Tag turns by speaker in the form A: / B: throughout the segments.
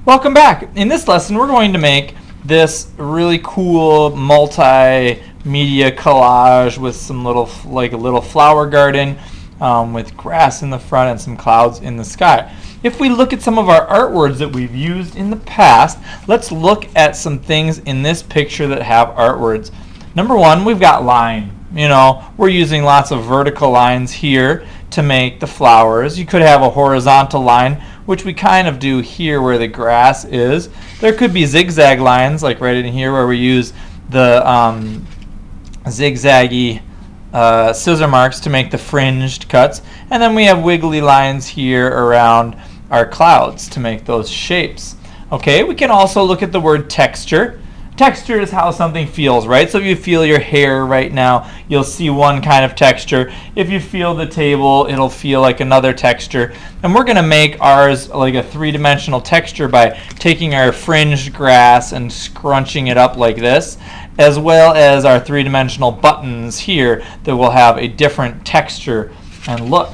A: Welcome back. In this lesson, we're going to make this really cool multimedia collage with some little, like a little flower garden with grass in the front and some clouds in the sky. If we look at some of our art words that we've used in the past, let's look at some things in this picture that have art words. Number one, we've got line. You know, we're using lots of vertical lines here to make the flowers. You could have a horizontal line, which we kind of do here where the grass is. There could be zigzag lines, like right in here where we use the zigzaggy scissor marks to make the fringed cuts. And then we have wiggly lines here around our clouds to make those shapes. Okay, we can also look at the word texture. Texture is how something feels, right? So if you feel your hair right now, you'll see one kind of texture. If you feel the table, it'll feel like another texture. And we're going to make ours like a three-dimensional texture by taking our fringed grass and scrunching it up like this, as well as our three-dimensional buttons here that will have a different texture and look.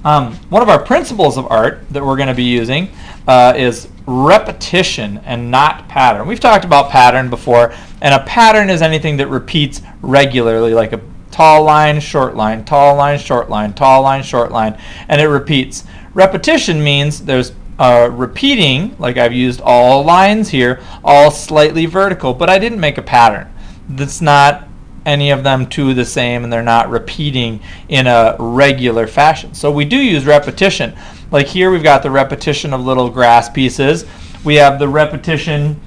A: One of our principles of art that we're going to be using is repetition and not pattern. We've talked about pattern before, and a pattern is anything that repeats regularly, like a tall line, short line, tall line, short line, tall line, short line, and it repeats. Repetition means there's repeating, like I've used all lines here, all slightly vertical, but I didn't make a pattern. That's not any of them two the same, and they're not repeating in a regular fashion. So we do use repetition. Like here we've got the repetition of little grass pieces. We have the repetition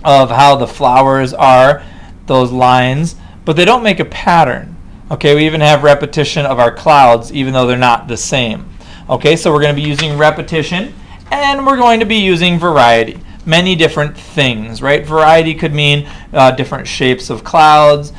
A: of how the flowers are, those lines, but they don't make a pattern. Okay, we even have repetition of our clouds even though they're not the same. Okay, so we're going to be using repetition, and we're going to be using variety. Many different things, right? Variety could mean different shapes of clouds,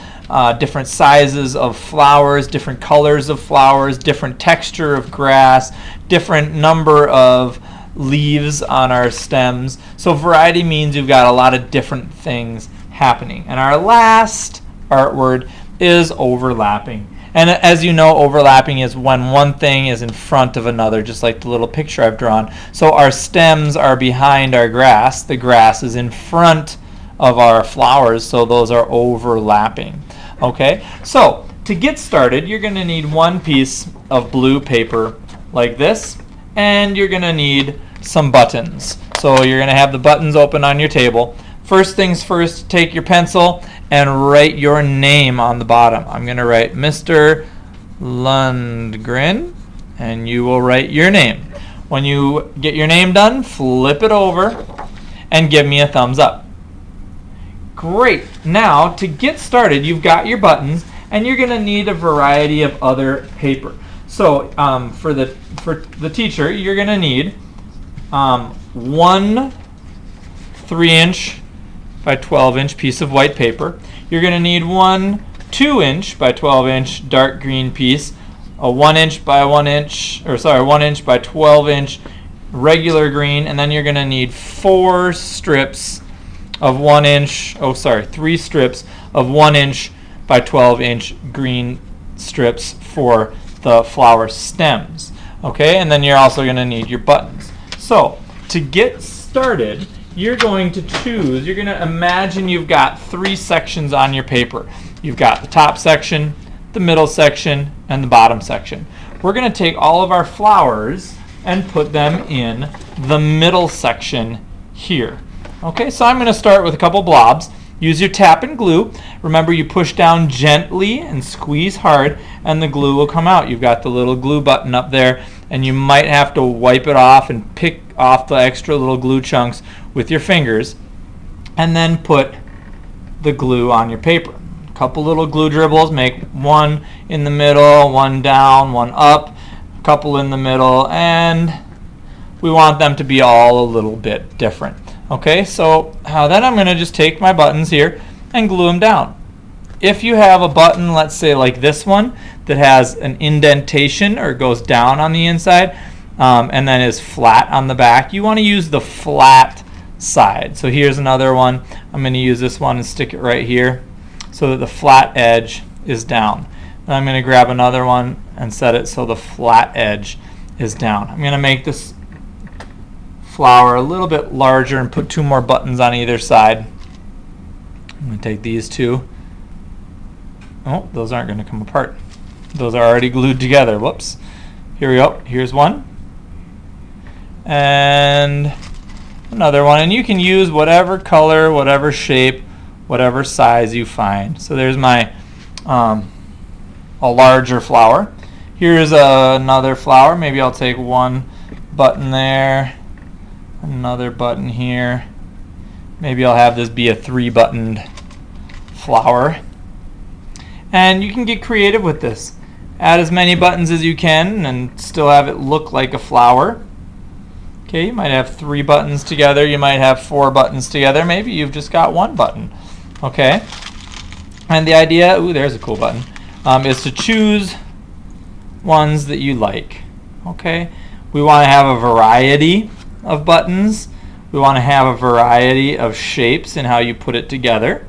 A: different sizes of flowers, different colors of flowers, different texture of grass, different number of leaves on our stems. So variety means you've got a lot of different things happening. And our last art word is overlapping. And as you know, overlapping is when one thing is in front of another, just like the little picture I've drawn. So our stems are behind our grass. The grass is in front of our flowers, so those are overlapping. Okay, so to get started, you're going to need one piece of blue paper like this, and you're going to need some buttons. So you're going to have the buttons open on your table. First things first, take your pencil and write your name on the bottom. I'm going to write Mr. Lundgren, and you will write your name. When you get your name done, flip it over and give me a thumbs up. Great. Now, to get started, you've got your buttons, and you're going to need a variety of other paper. So for the teacher, you're going to need one 3-inch by 12-inch piece of white paper. You're going to need one 2-inch by 12-inch dark green piece, a 1-inch by 1-inch, or sorry, 1-inch by 12-inch regular green, and then you're going to need 4 strips of 1-inch, oh sorry, 3 strips of 1-inch by 12-inch green strips for the flower stems. Okay, and then you're also going to need your buttons. So to get started, you're going to imagine you've got 3 sections on your paper. You've got the top section, the middle section, and the bottom section. We're going to take all of our flowers and put them in the middle section here. Okay, so I'm going to start with a couple blobs. Use your tap and glue. Remember, you push down gently and squeeze hard, and the glue will come out. You've got the little glue button up there, and you might have to wipe it off and pick off the extra little glue chunks with your fingers, and then put the glue on your paper. A couple little glue dribbles, make one in the middle, one down, one up, a couple in the middle, and we want them to be all a little bit different. Okay, so then I'm going to just take my buttons here and glue them down. If you have a button, let's say like this one, that has an indentation or goes down on the inside and then is flat on the back, you want to use the flat side. So here's another one. I'm going to use this one and stick it right here so that the flat edge is down. Then I'm going to grab another one and set it so the flat edge is down. I'm going to make this flower a little bit larger and put 2 more buttons on either side. I'm going to take these 2. Oh, those aren't going to come apart. Those are already glued together. Whoops. Here we go. Here's one. And another one. And you can use whatever color, whatever shape, whatever size you find. So there's my a larger flower. Here's another flower. Maybe I'll take 1 button there, another button here. Maybe I'll have this be a 3-buttoned flower. And you can get creative with this. Add as many buttons as you can and still have it look like a flower. Okay, you might have 3 buttons together, you might have 4 buttons together, maybe you've just got 1 button. Okay, and the idea, ooh, there's a cool button, is to choose ones that you like. Okay, we want to have a variety of buttons, we want to have a variety of shapes in how you put it together,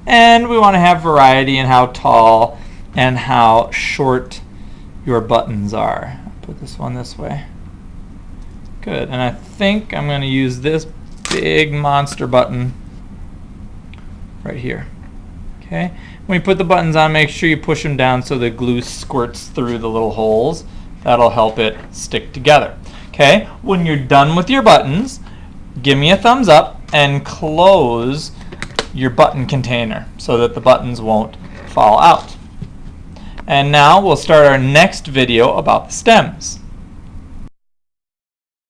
A: and we want to have variety in how tall and how short your buttons are. Put this one this way. Good, and I think I'm going to use this big monster button right here. Okay, when you put the buttons on, make sure you push them down so the glue squirts through the little holes. That'll help it stick together. Okay, when you're done with your buttons, give me a thumbs up and close your button container so that the buttons won't fall out. And now we'll start our next video about the stems.